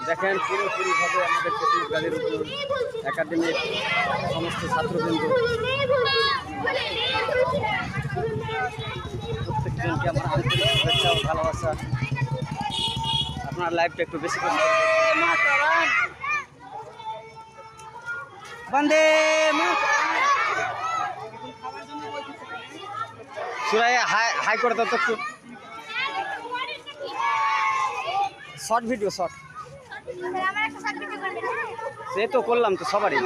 দেখেন পুরোপুরিভাবে আমাদের কিসমত গাজীরপুর একাডেমির সমস্ত ছাত্রবৃন্দ প্রত্যেকজনকে আমার আন্তরিক শুভেচ্ছা ও ভালোবাসা। আপনার লাইভটা একটু বেশি করে বন্দে সুরাই হাই করে দাও তো একটু শর্ট ভিডিও শর্ট সে তো করলাম তো সবারই